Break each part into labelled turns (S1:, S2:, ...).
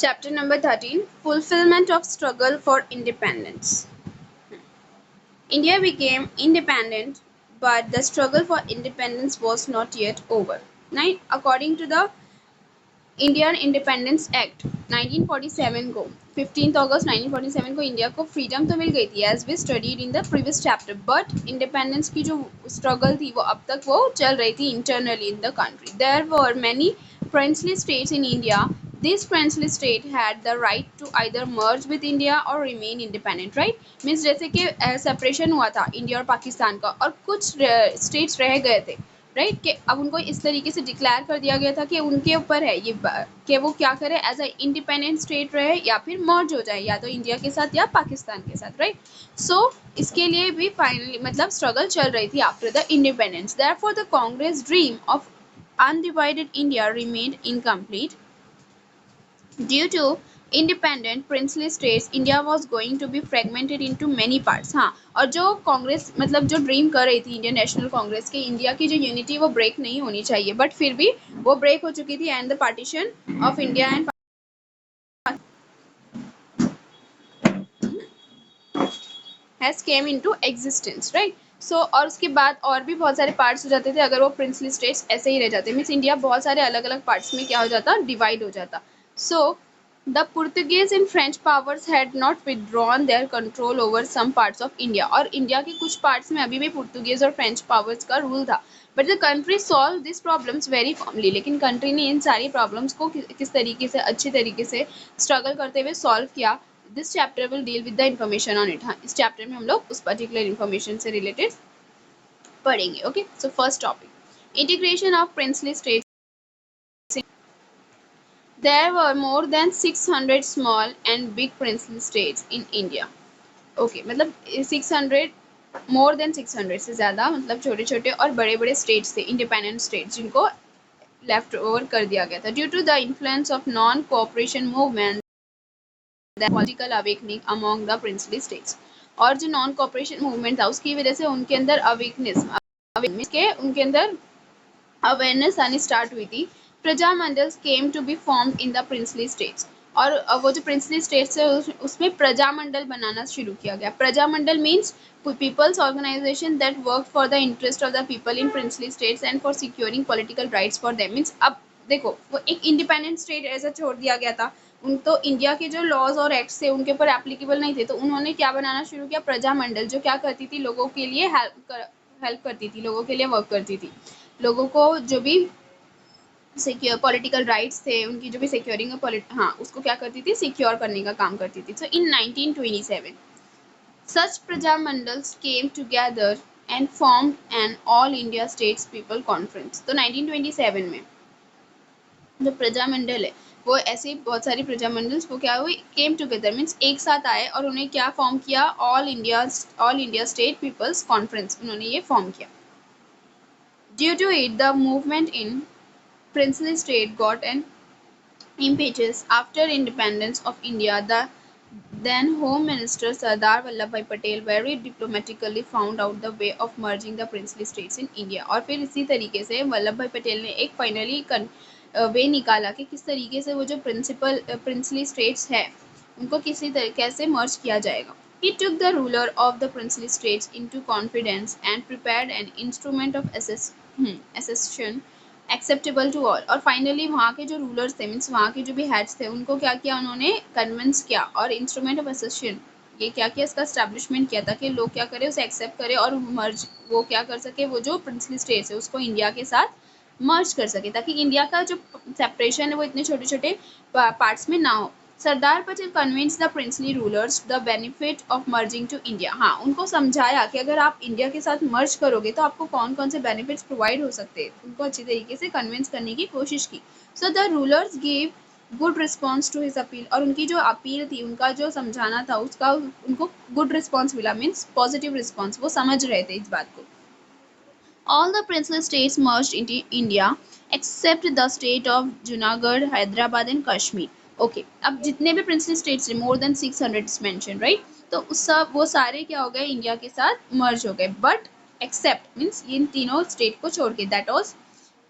S1: Chapter number 13, Fulfillment of Struggle for Independence. India became independent, but the struggle for independence was not yet over. Right? According to the Indian independence act 1947 को 15 अगस्त 1947 को India को freedom तो मिल गई थी as we studied in the previous chapter, but independence की जो struggle थी वो अब तक वो चल रही थी internally in the country. There were many princely states in India. This princely state had the right to either merge with India or remain independent, right? Means जैसे कि सेपरेशन हुआ था इंडिया और पाकिस्तान का और कुछ स्टेट्स रह गए थे, राइट, कि अब उनको इस तरीके से डिक्लेयर कर दिया गया था कि उनके ऊपर है ये कि वो क्या करे, एज अ इंडिपेंडेंट स्टेट रहे या फिर मर्ज हो जाए या तो इंडिया के साथ या पाकिस्तान के साथ, राइट. सो इसके लिए भी फाइनली मतलब स्ट्रगल चल रही थी after the independence. Therefore the Congress dream of undivided India remained incomplete. Due to independent princely states, India was going to be fragmented into many parts. हाँ, और जो कांग्रेस मतलब जो ड्रीम कर रही थी इंडियन नेशनल कांग्रेस के, इंडिया की जो यूनिटी वो ब्रेक नहीं होनी चाहिए, बट फिर भी वो ब्रेक हो चुकी थी and the partition of India and has came into existence, right. So और उसके बाद और भी बहुत सारे पार्ट्स हो जाते थे अगर वो प्रिंसली स्टेट्स ऐसे ही रह जाते, मीन्स इंडिया बहुत सारे अलग अलग पार्ट्स में क्या हो जाता, डिवाइड हो जाता. So the Portuguese and French powers had not withdrawn their control over some parts of India. और इंडिया के कुछ पार्ट्स में अभी भी पुर्तगीज और फ्रेंच पावर्स का रूल था, but the country solve this problems very formally. लेकिन कंट्री ने इन सारी प्रॉब्लम्स को किस तरीके से अच्छी तरीके से स्ट्रगल करते हुए सॉल्व किया. This chapter will deal with the information on it. हाँ, इस चैप्टर में हम लोग उस पर्टिकुलर इन्फॉर्मेशन से रिलेटेड पढ़ेंगे. Okay, so first topic, integration of princely states. There were more than 600 small and big princely states in India. Okay, मतलब 600, more than 600 से ज़्यादा मतलब छोटे छोटे और बड़े बड़े स्टेट्स थे, इंडिपेंडेंट स्टेट्स, जिनको लेफ्ट ओवर कर दिया गया था due to the influence of non cooperation movement, political awakening among the princely states. और जो नॉन कोऑपरेशन मूवमेंट था उसकी वजह से उनके अंदर उनके अंदर अवेयरनेस आनी स्टार्ट हुई थी. Prajamandals came to be formed in the princely states. और वो जो प्रिंसली स्टेट्स है उसमें प्रजामंडल बनाना शुरू किया गया. Prajamandal means people's organisation that work for the interest of the people in princely states and for securing political rights for them. Means अब देखो वो एक इंडिपेंडेंट स्टेट ऐसा छोड़ दिया गया था, उन तो इंडिया के जो लॉज और एक्ट्स थे उनके ऊपर एप्लीकेबल नहीं थे, तो उन्होंने क्या बनाना शुरू किया, प्रजामंडल, जो क्या करती थी, लोगों के लिए हेल्प करती थी, लोगों के लिए वर्क करती थी, लोगों को जो भी सिक्योर पॉलिटिकल राइट्स थे उनकी जो भी सिक्योरिंग हाँ उसको क्या करती थी, सिक्योर करने का काम करती थी. सो इन 1927 such prajamandals came together and formed an all India states people conference. तो 1927 में जो प्रजामंडल है वो ऐसे बहुत सारी प्रजामंडल्स वो क्या हुई, केम टुगेदर मीन्स एक साथ आए और उन्हें क्या फॉर्म किया, all India state people's conference, उन्होंने ये फॉर्म किया. Due to it the movement in princely state got an impetus after independence of India. The then Home Minister Sardar Vallabhbhai Patel very diplomatically found out the way of merging the princely states in India. और फिर इसी तरीके से वल्लभ भाई पटेल ने एक finally वे निकाला कि किस तरीके से वो जो प्रिंसली स्टेट्स है उनको किसी तरीके से मर्ज किया जाएगा. He took the ruler of the princely states into confidence and prepared an instrument of accession acceptable to all. और फाइनली वहाँ के जो रूलर्स थे मीन्स वहाँ के जो भी हेड्स थे उनको क्या किया, उन्होंने कन्विंस किया और इंस्ट्रूमेंट ऑफ एसेशन ये क्या किया, इसका स्टैब्लिशमेंट किया ताकि लोग क्या करें, उसे एक्सेप्ट करें और मर्ज वो क्या कर सके, वो जो प्रिंसली स्टेट्स है उसको इंडिया के साथ मर्ज कर सके ताकि इंडिया का जो सेपरेशन है वो इतने छोटे छोटे पार्ट्स में ना हो. Sardar Patel convince the princely rulers the benefit of merging to India. हाँ, उनको समझाया कि अगर आप इंडिया के साथ मर्ज करोगे तो आपको कौन कौन से बेनिफिट्स प्रोवाइड हो सकते हैं, उनको अच्छी तरीके से कन्विंस करने की कोशिश की. So the rulers give good response to his appeal. और उनकी जो अपील थी, उनका जो समझाना था उसका उनको गुड रिस्पॉन्स मिला, मीन्स पॉजिटिव रिस्पॉन्स, वो समझ रहे थे इस बात को. All the princely states merged into India except the state of Junagadh, Hyderabad and Kashmir. Okay, अब जितने भी princely states थे, more than 600 is mentioned, right? तो उस सब वो सारे क्या हो गए, इंडिया के साथ merge हो गए, but except means इन तीनों स्टेट को छोड़ के, that was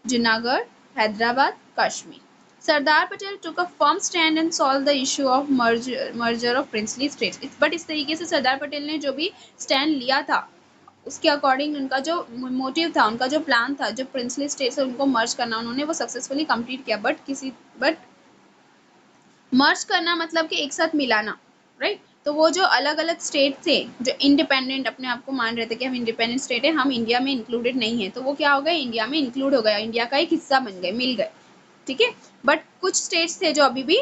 S1: Junagadh, Hyderabad, Kashmir. Sardar Patel took a firm stand and solved the issue of merger of princely states. But इस तरीके से सरदार पटेल ने जो भी स्टैंड लिया था उसके अकॉर्डिंग उनका जो मोटिव था, उनका जो प्लान था, जो प्रिंसली स्टेट से उनको मर्ज करना, उन्होंने वो सक्सेसफुली कंप्लीट किया। बट मर्ज करना मतलब कि एक साथ मिलाना, राइट। तो वो जो अलग अलग स्टेट थे जो इंडिपेंडेंट अपने आप को मान रहे थे कि हम इंडिपेंडेंट स्टेट है, हम इंडिया में इंक्लूडेड नहीं है, तो वो क्या हो गए, इंडिया में इंक्लूड हो गया, इंडिया का एक हिस्सा बन गए, मिल गए, ठीक है। बट कुछ स्टेट्स थे जो अभी भी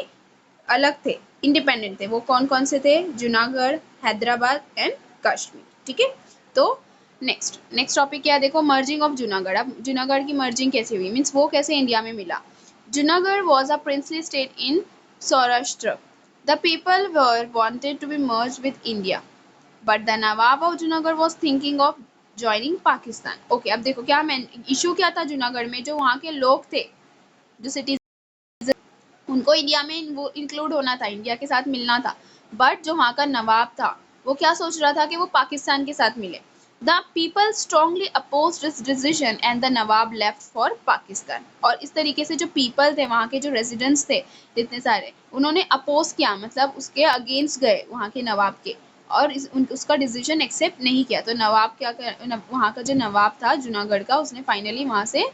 S1: अलग थे, इंडिपेंडेंट थे। वो कौन कौन से थे, जूनागढ़, हैदराबाद एंड कश्मीर, ठीक है। तो नेक्स्ट टॉपिक क्या है, देखो मर्जिंग ऑफ जूनागढ़। अब जूनागढ़ की मर्जिंग कैसे हुई, मीन्स वो कैसे इंडिया में मिला। Junagadh was a princely state in Saurashtra. The people were wanted to be merge with India, but the nawab of Junagadh was thinking of joining Pakistan. Okay, अब देखो क्या इशू क्या था जूनागढ़ में, जो वहाँ के लोग थे, जो सिटीजन, उनको इंडिया में वो इंक्लूड होना था, इंडिया के साथ मिलना था। बट जो वहाँ का नवाब था वो क्या सोच रहा था कि वो पाकिस्तान के साथ मिले। The people strongly opposed this decision and the Nawab left for Pakistan. और इस तरीके से जो पीपल थे, वहाँ के जो रेजिडेंट्स थे जितने सारे, उन्होंने अपोज किया, मतलब उसके अगेंस्ट गए वहाँ के नवाब के, और उसका डिसीजन एक्सेप्ट नहीं किया। तो नवाब क्या कर, वहाँ का जो नवाब था जूनागढ़ का, उसने फाइनली वहाँ से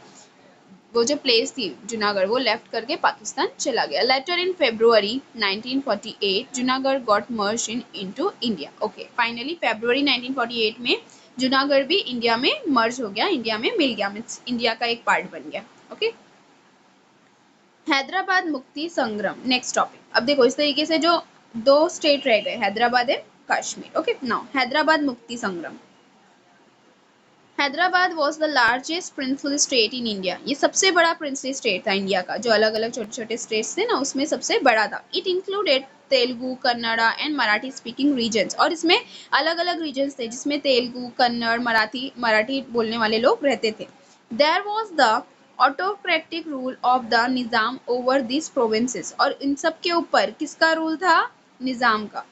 S1: वो जो प्लेस थी जूनागढ़, वो लेफ्ट करके पाकिस्तान चला गया। लेटर इन February 1948 Junagadh got merge into India. Okay, finally February 1948 में जूनागढ़ भी इंडिया में मर्ज हो गया, इंडिया में मिल गया, मीन्स इंडिया का एक पार्ट बन गया। ओके, हैदराबाद मुक्ति संग्राम, नेक्स्ट टॉपिक। अब देखो इस तरीके से जो दो स्टेट रह गए, Hyderabad and Kashmir. Okay, now Hyderabad मुक्ति संग्राम। Hyderabad was the largest princely state in India. ये सबसे बड़ा प्रिंसली स्टेट था इंडिया का, जो अलग अलग छोटे छोटे स्टेट्स थे ना, उसमें सबसे बड़ा था। It included Telugu, Kannada and Marathi speaking regions. और इसमें अलग अलग रीजन्स थे जिसमें तेलुगु, कन्नड़, मराठी बोलने वाले लोग रहते थे। There was the autocratic rule of the Nizam over this provinces. और इन सब के ऊपर किसका रूल था, निज़ाम का।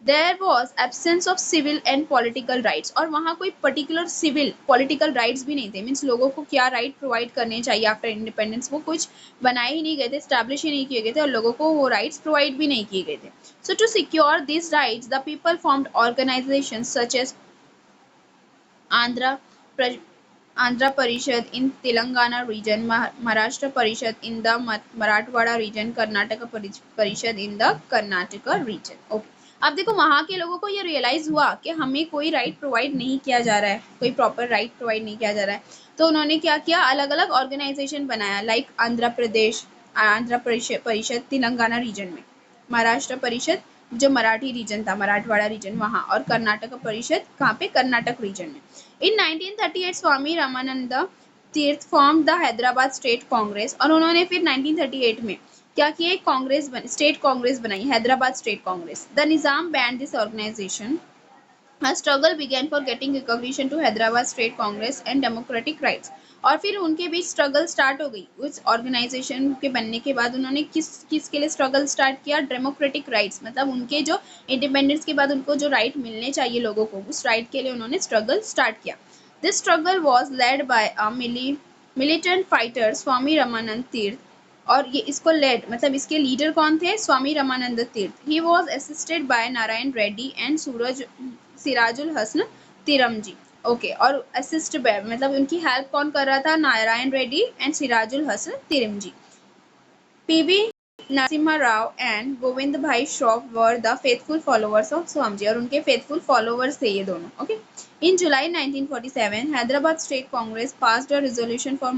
S1: There was absence of civil and political rights. और वहाँ कोई पर्टिकुलर सिविल पॉलिटिकल राइट्स भी नहीं थे, मीन्स लोगों को क्या राइट प्रोवाइड करने चाहिए आफ्टर इंडिपेंडेंस, वो कुछ बनाए ही नहीं गए थे, स्टैब्लिश ही नहीं किए गए थे, और लोगों को वो राइट्स प्रोवाइड भी नहीं किए गए थे। So to secure this rights the people formed organisation such as Andhra Andhra Parishad in Telangana region, Maharashtra Parishad in the Marathwada region, Karnataka Parishad in the Karnataka region. Okay, अब देखो वहाँ के लोगों को ये रियलाइज हुआ कि हमें कोई राइट प्रोवाइड नहीं किया जा रहा है, कोई प्रॉपर राइट प्रोवाइड नहीं किया जा रहा है। तो उन्होंने क्या किया, अलग अलग ऑर्गेनाइजेशन बनाया, लाइक आंध्र परिषद तेलंगाना रीजन में, महाराष्ट्र परिषद जो मराठी रीजन था, मराठवाड़ा रीजन वहाँ, और कर्नाटक परिषद कहाँ पे, कर्नाटक रीजन में। इन 1938 स्वामी रामानंद तीर्थ form the Hyderabad state Congress. और उन्होंने फिर 1938 में क्या किया, एक कांग्रेस स्टेट कांग्रेस बनाई, Hyderabad state Congress. The Nizam banned this organisation. A struggle began for getting recognition to Hyderabad State Congress and democratic rights। और फिर उनके बीच स्ट्रगल स्टार्ट हो गई। उस ऑर्गेनाइजेशन के बनने के बाद उन्होंने किस के लिए स्ट्रगल स्टार्ट किया, डेमोक्रेटिक राइट्स, मतलब उनके जो इंडिपेंडेंस के बाद उनको जो राइट मिलने चाहिए लोगों को, उस राइट के लिए उन्होंने स्ट्रगल स्टार्ट किया। This struggle was led by a militant fighter Swami Ramanand Tirth. और ये इसको लेड, मतलब इसके लीडर कौन थे, Swami Ramanand Tirth. He was assisted by Narayan Reddy and Sirajul Hasan Tirmizi. Okay, और असिस्ट मतलब उनकी हेल्प कौन कर रहा था, Narayan Reddy and Sirajul Hasan Tirmizi. PV Narasimha Rao and Govind Bhai Shroff were the faithful followers of Swamiji. और उनके फेथफुल फॉलोअर्स थे ये दोनों। Okay, in July 1947 Hyderabad state Congress passed a resolution for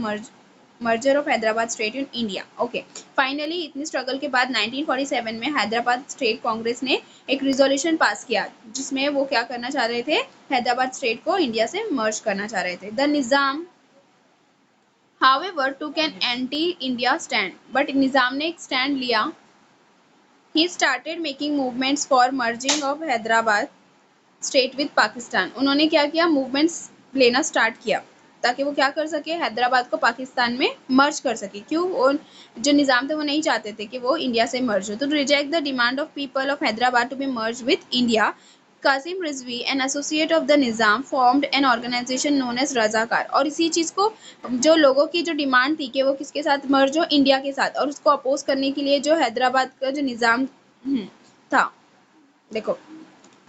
S1: merger of Hyderabad state in India. Okay, finally इतनी स्ट्रगल के बाद 1947 में हैदराबाद स्टेट कांग्रेस ने एक रिजोल्यूशन पास किया, जिसमें वो क्या करना चाह रहे थे, हैदराबाद स्टेट को इंडिया से मर्ज करना चाह रहे थे। The Nizam however took an anti-India stand, but निजाम ने एक स्टैंड लिया। He started making movements for merging of Hyderabad state with Pakistan। उन्होंने क्या किया, मूवमेंट्स लेना स्टार्ट किया ताकि वो क्या कर सके, हैदराबाद को पाकिस्तान में मर्ज कर सके। क्यों, वो जो निज़ाम थे वो नहीं चाहते थे कि वो इंडिया से मर्ज हो। तो reject the demand of people of Hyderabad to be merge with India, Qasim Rizvi an associate of the Nizam formed an organisation known as Razakar. और इसी चीज़ को जो लोगों की जो डिमांड थी कि वो किसके साथ मर्ज हो, इंडिया के साथ, और उसको अपोज करने के लिए जो हैदराबाद का जो निज़ाम था, देखो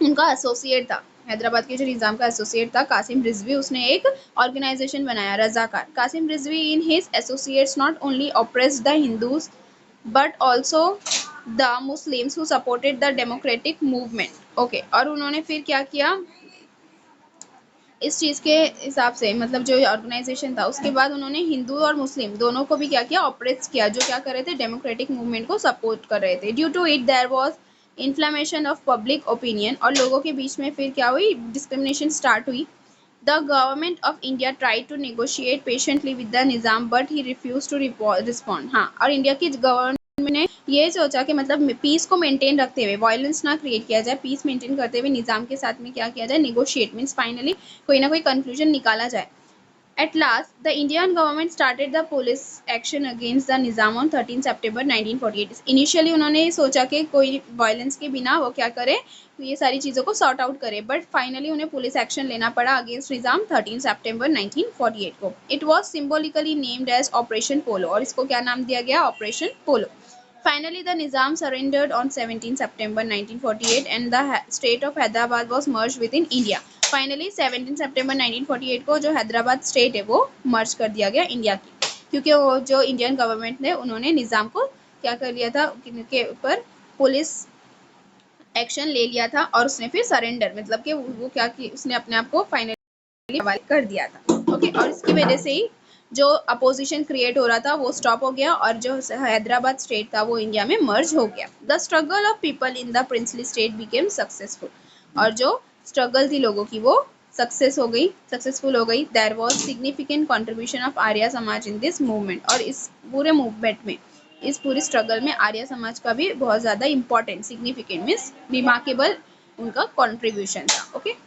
S1: उनका एसोसिएट था, हैदराबाद के जो निज़ाम का एसोसिएट था कासिम रिजवी, उसने एक ऑर्गेनाइजेशन बनाया Razakar. Qasim Rizvi in his associates not only oppressed the Hindus but also the Muslims who supported the democratic movement. Okay, और उन्होंने फिर क्या किया इस चीज़ के हिसाब से, मतलब जो ऑर्गेनाइजेशन था, उसके बाद उन्होंने हिंदू और मुस्लिम दोनों को भी क्या किया, ऑपरेट किया, जो क्या कर रहे थे, डेमोक्रेटिक मूवमेंट को सपोर्ट कर रहे थे। Due to it there was inflammation of public opinion, और लोगों के बीच में फिर क्या हुई, डिस्क्रिमिनेशन स्टार्ट हुई। The government of India try to negotiate patiently with the Nizam but he refuse to respond. हाँ, और इंडिया की गवर्नमेंट ने ये सोचा कि मतलब पीस को मेंटेन रखते हुए, वायलेंस ना क्रिएट किया जाए, पीस मेंटेन करते हुए निज़ाम के साथ में क्या किया जाए, नेगोशिएट मीन्स फाइनली कोई ना कोई कंक्लूजन निकाला जाए। At last, the Indian government started the police action against the Nizam on 13 September 1948. Initially उन्होंने सोचा कि कोई वायलेंस के बिना वो क्या करे, ये सारी चीज़ों को सॉर्ट आउट करे, बट फाइनली उन्हें पुलिस एक्शन लेना पड़ा अगेंस्ट निज़ाम 13 सितंबर 1948 को। It was symbolically named as Operation Polo, और इसको क्या नाम दिया गया, Operation Polo. Finally, the Nizam surrendered on 17 September 1948 and the state of Hyderabad was merged within India. Finally, 17 September 1948 को जो हैदराबाद स्टेट है वो मर्ज कर दिया गया इंडिया की, क्योंकि वो जो इंडियन गवर्नमेंट ने उन्होंने निज़ाम को क्या कर लिया था, के ऊपर पुलिस एक्शन ले लिया था, और उसने फिर सरेंडर, मतलब कि वो क्या कि उसने अपने आप को फाइनली हवाले कर दिया था। ओके, और इसकी वजह से ही जो अपोजिशन क्रिएट हो रहा था वो स्टॉप हो गया, और जो हैदराबाद स्टेट था वो इंडिया में मर्ज हो गया। The struggle of people in the princely state became successful, और जो स्ट्रगल थी लोगों की वो सक्सेसफुल हो गई। There was significant contribution of Arya Samaj in this movement, और इस पूरे मूवमेंट में, इस पूरी स्ट्रगल में आर्य समाज का भी बहुत ज़्यादा इंपॉर्टेंट, सिग्निफिकेंट मीन्स रिमार्केबल उनका कंट्रीब्यूशन था। ओके।